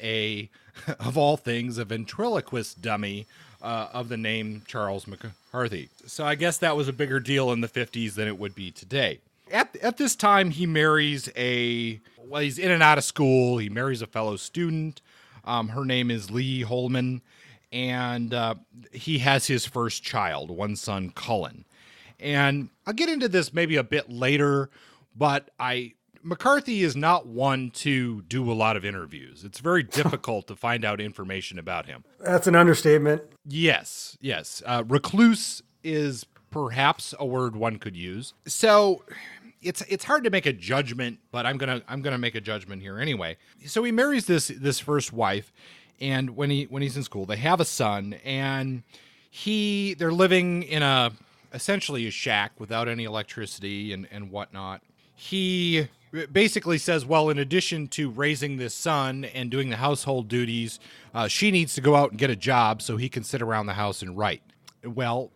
of all things, a ventriloquist dummy of the name Charles McCarthy. So I guess that was a bigger deal in the 50s than it would be today. At this time, he marries he's in and out of school. He marries a fellow student. Her name is Lee Holman, and he has his first child, one son, Cullen. And I'll get into this maybe a bit later, but McCarthy is not one to do a lot of interviews. It's very difficult to find out information about him. That's an understatement. Yes. Recluse is perhaps a word one could use. So it's hard to make a judgment, but I'm gonna make a judgment here anyway. So he marries this first wife, and when he's in school, they have a son, and they're living in essentially a shack without any electricity and whatnot. He basically says, well, in addition to raising this son and doing the household duties, she needs to go out and get a job so he can sit around the house and write. Well,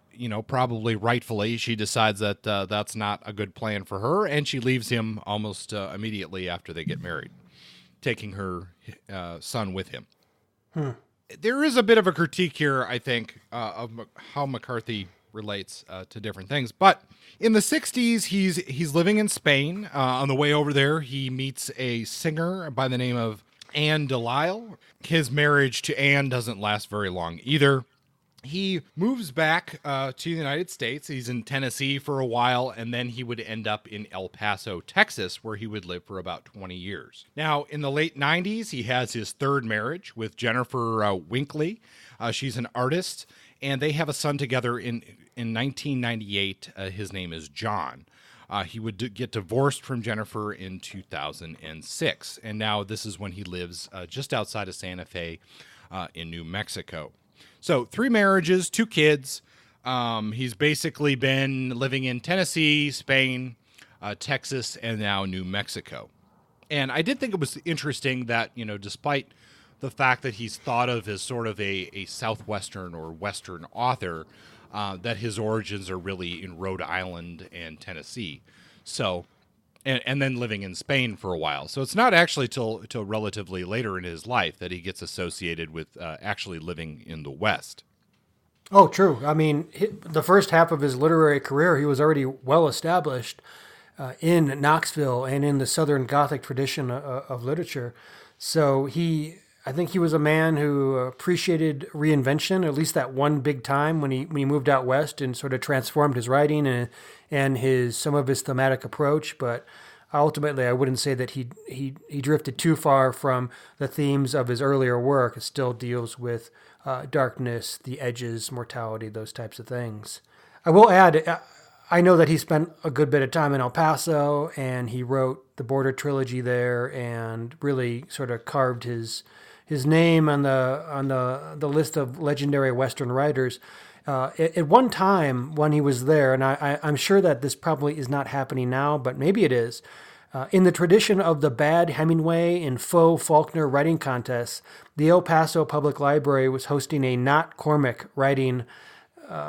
probably rightfully, she decides that that's not a good plan for her, and she leaves him almost immediately after they get married, taking her son with him. There is a bit of a critique here, I think, of how McCarthy relates to different things. But in the 60s, he's living in Spain. On the way over there, he meets a singer by the name of Anne Delisle. His marriage to Anne doesn't last very long either. He moves back to the United States. He's in Tennessee for a while, and then he would end up in El Paso, Texas, where he would live for about 20 years. Now, in the late 90s, he has his third marriage with Jennifer Winkley. She's an artist, and they have a son together in 1998. His name is John. He would get divorced from Jennifer in 2006, and now this is when he lives just outside of Santa Fe in New Mexico. So 3 marriages, 2 kids. He's basically been living in Tennessee, Spain, Texas, and now New Mexico. And I did think it was interesting that, despite the fact that he's thought of as sort of a Southwestern or Western author, that his origins are really in Rhode Island and Tennessee. So, and then living in Spain for a while. So it's not actually till relatively later in his life that he gets associated with actually living in the West. Oh, true. I mean, the first half of his literary career, he was already well established in Knoxville and in the Southern Gothic tradition of literature. So I think he was a man who appreciated reinvention, at least that one big time when he moved out west and sort of transformed his writing and some of his thematic approach. But ultimately, I wouldn't say that he drifted too far from the themes of his earlier work. It still deals with darkness, the edges, mortality, those types of things. I will add, I know that he spent a good bit of time in El Paso, and he wrote the Border trilogy there, and really sort of carved his name on the list of legendary Western writers. At one time when he was there, and I'm sure that this probably is not happening now, but maybe it is, in the tradition of the bad Hemingway and faux Faulkner writing contests, the El Paso Public Library was hosting a not Cormac writing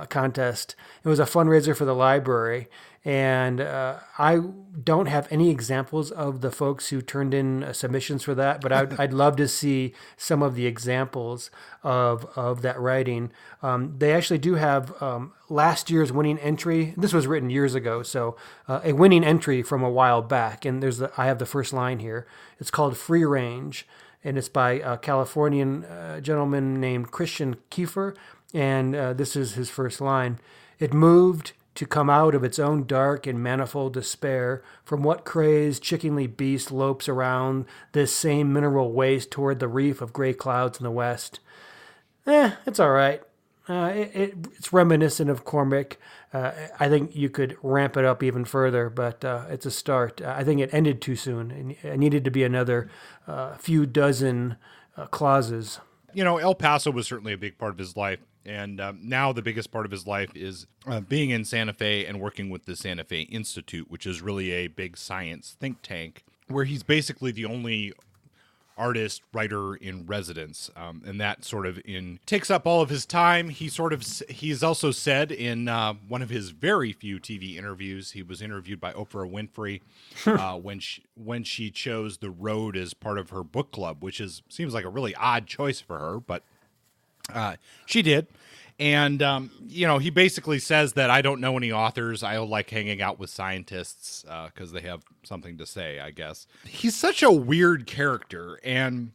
contest. It was a fundraiser for the library, And I don't have any examples of the folks who turned in submissions for that, but I'd love to see some of the examples of that writing. They actually do have last year's winning entry. This was written years ago, so a winning entry from a while back. And I have the first line here. It's called Free Range, and it's by a Californian gentleman named Christian Kiefer. And this is his first line. It moved to come out of its own dark and manifold despair from what crazed chickenly beast lopes around this same mineral waste toward the reef of gray clouds in the west. It's all right. It's reminiscent of Cormac. I think you could ramp it up even further, but it's a start. I think it ended too soon, and it needed to be another few dozen clauses. El Paso was certainly a big part of his life. And now the biggest part of his life is being in Santa Fe and working with the Santa Fe Institute, which is really a big science think tank, where he's basically the only artist, writer in residence. And that sort of takes up all of his time. He's also said in one of his very few TV interviews, he was interviewed by Oprah Winfrey when she chose The Road as part of her book club, which seems like a really odd choice for her, but she did. And, he basically says that I don't know any authors. I like hanging out with scientists because they have something to say, I guess. He's such a weird character, and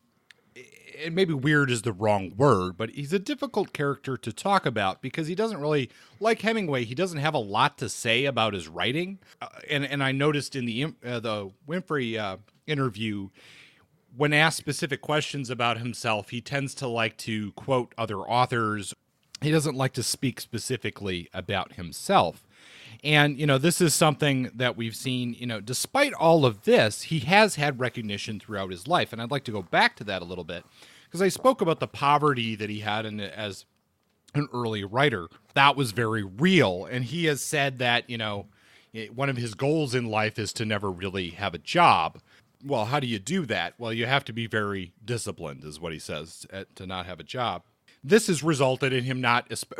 maybe weird is the wrong word, but he's a difficult character to talk about because he doesn't really, like Hemingway, he doesn't have a lot to say about his writing. And I noticed in the Winfrey interview, when asked specific questions about himself, he tends to like to quote other authors. He doesn't like to speak specifically about himself. And, this is something that we've seen, despite all of this, he has had recognition throughout his life. And I'd like to go back to that a little bit because I spoke about the poverty that he had as an early writer. That was very real. And he has said that, one of his goals in life is to never really have a job. Well, how do you do that? Well, you have to be very disciplined, is what he says, to not have a job. This has resulted in him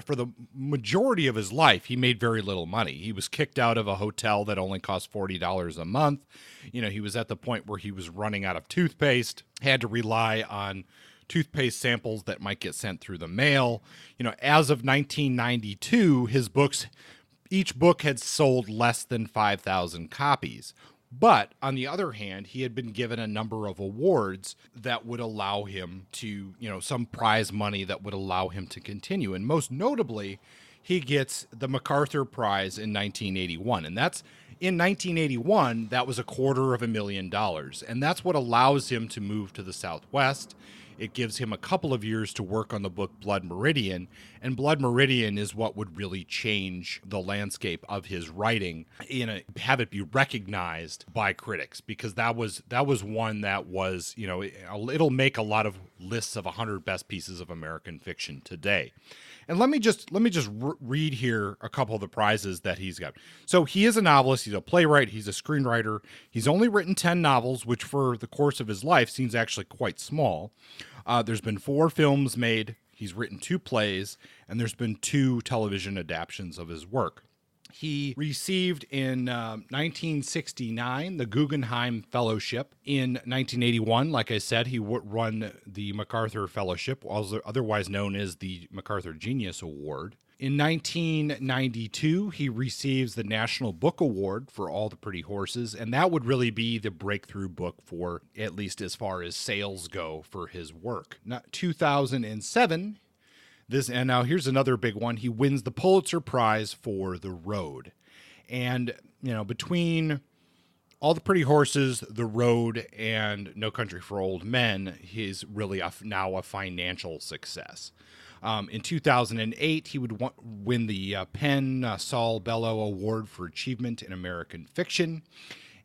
for the majority of his life, he made very little money. He was kicked out of a hotel that only cost $40 a month. He was at the point where he was running out of toothpaste, had to rely on toothpaste samples that might get sent through the mail. As of 1992, each book had sold less than 5,000 copies. But on the other hand, he had been given a number of awards that would allow him to, some prize money that would allow him to continue. And most notably, he gets the MacArthur Prize in 1981. And that's in 1981, that was $250,000. And that's what allows him to move to the Southwest. It gives him a couple of years to work on the book Blood Meridian, and Blood Meridian is what would really change the landscape of his writing, have it be recognized by critics, because that was one that was, it'll make a lot of lists of 100 best pieces of American fiction today. And let me just read here a couple of the prizes that he's got. So he is a novelist, he's a playwright, he's a screenwriter. He's only written 10 novels, which for the course of his life seems actually quite small. There's been 4 films made, he's written 2 plays, and there's been 2 television adaptions of his work. He received in 1969 the Guggenheim Fellowship. In 1981, like I said, he won the MacArthur Fellowship, also otherwise known as the MacArthur Genius Award. In 1992, he receives the National Book Award for All the Pretty Horses, and that would really be the breakthrough book for, at least as far as sales go, for his work. Now, 2007, and now here's another big one. He wins the Pulitzer Prize for The Road. And, between All the Pretty Horses, The Road, and No Country for Old Men, he's really now a financial success. In 2008, he would win the Penn Saul Bellow Award for Achievement in American Fiction,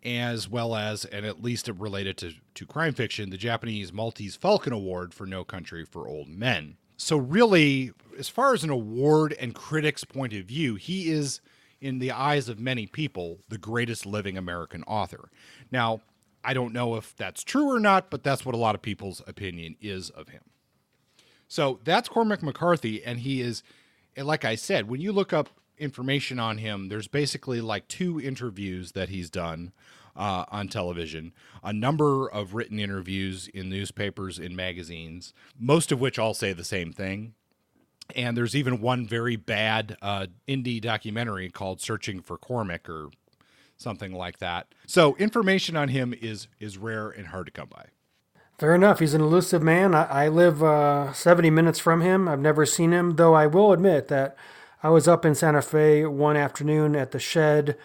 as well as, and at least related to crime fiction, the Japanese Maltese Falcon Award for No Country for Old Men. So really, as far as an award and critics' point of view, he is, in the eyes of many people, the greatest living American author. Now, I don't know if that's true or not, but that's what a lot of people's opinion is of him. So that's Cormac McCarthy, and he is, like I said, when you look up information on him, there's basically like 2 interviews that he's done on television, a number of written interviews in newspapers and magazines, most of which all say the same thing. And there's even one very bad indie documentary called Searching for Cormac or something like that. So information on him is rare and hard to come by. Fair enough. He's an elusive man. I live 70 minutes from him. I've never seen him, though I will admit that I was up in Santa Fe one afternoon at the shed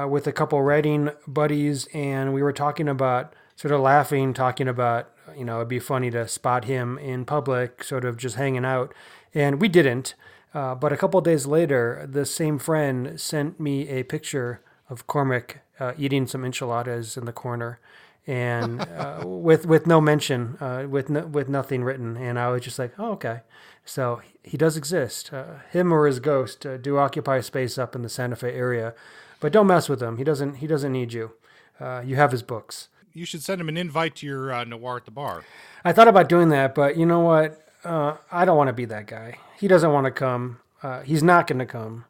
with a couple writing buddies, and we were talking about, sort of laughing, talking about, it'd be funny to spot him in public, sort of just hanging out. And we didn't. But a couple of days later, the same friend sent me a picture of Cormac eating some enchiladas in the corner, and with no mention, with nothing written. And I was just like, oh, okay. So he does exist. Him or his ghost do occupy space up in the Santa Fe area. But don't mess with him. He doesn't need you. You have his books. You should send him an invite to your Noir at the Bar. I thought about doing that, but you know what? I don't want to be that guy. He doesn't want to come. He's not going to come.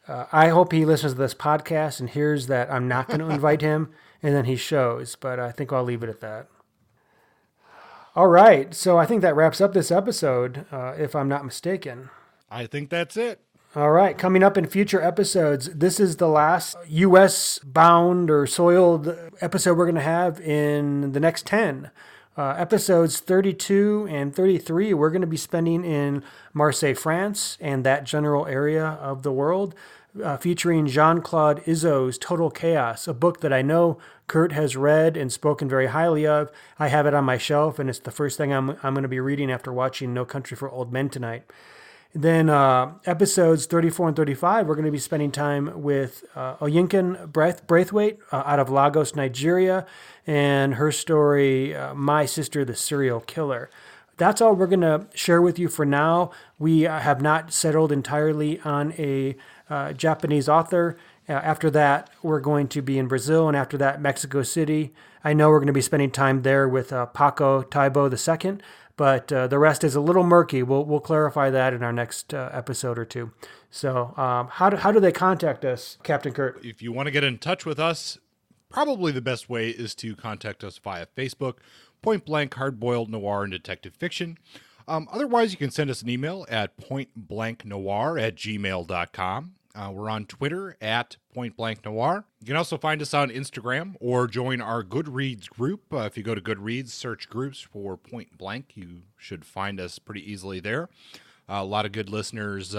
I hope he listens to this podcast and hears that I'm not going to invite him, and then he shows. But I think I'll leave it at that. All right. So I think that wraps up this episode, if I'm not mistaken. I think that's it. All right. Coming up in future episodes, this is the last U.S. bound or soiled episode we're going to have in the next 10. Episodes 32 and 33, we're going to be spending in Marseille, France, and that general area of the world, featuring Jean-Claude Izzo's Total Chaos, a book that I know Kurt has read and spoken very highly of. I have it on my shelf, and it's the first thing I'm going to be reading after watching No Country for Old Men tonight. Then episodes 34 and 35, we're going to be spending time with Oyinkan Braithwaite out of Lagos, Nigeria, and her story, My Sister, the Serial Killer. That's all we're going to share with you for now. We have not settled entirely on a Japanese author. After that, we're going to be in Brazil, and after that, Mexico City. I know we're going to be spending time there with Paco Taibo II. But the rest is a little murky. We'll clarify that in our next episode or two. So how do they contact us, Captain Kurt? If you want to get in touch with us, probably the best way is to contact us via Facebook, Point Blank Hardboiled Noir and Detective Fiction. Otherwise, you can send us an email at pointblanknoir@gmail.com. We're on Twitter at Point Blank Noir. You can also find us on Instagram or join our Goodreads group. If you go to Goodreads, search groups for Point Blank, you should find us pretty easily there. A lot of good listeners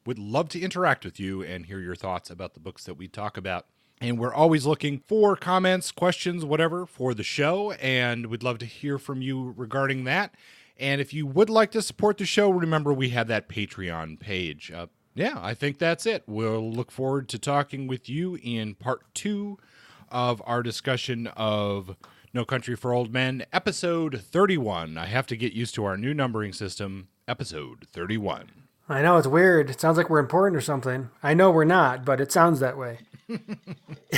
would love to interact with you and hear your thoughts about the books that we talk about. And we're always looking for comments, questions, whatever, for the show, and we'd love to hear from you regarding that. And if you would like to support the show, remember we have that Patreon page. Yeah, I think that's it. We'll look forward to talking with you in part 2 of our discussion of No Country for Old Men, episode 31. I have to get used to our new numbering system, episode 31. I know, it's weird. It sounds like we're important or something. I know we're not, but it sounds that way.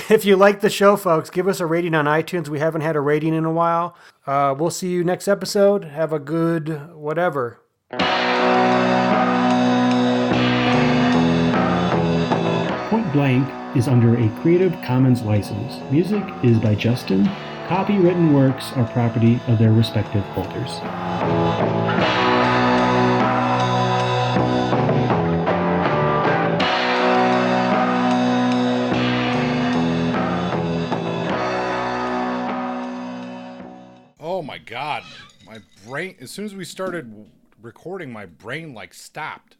If you like the show, folks, give us a rating on iTunes. We haven't had a rating in a while. We'll see you next episode. Have a good whatever. Point Blank is under a Creative Commons license. Music is by Justin. Copywritten works are property of their respective holders. Oh my God, my brain, as soon as we started recording, my brain stopped.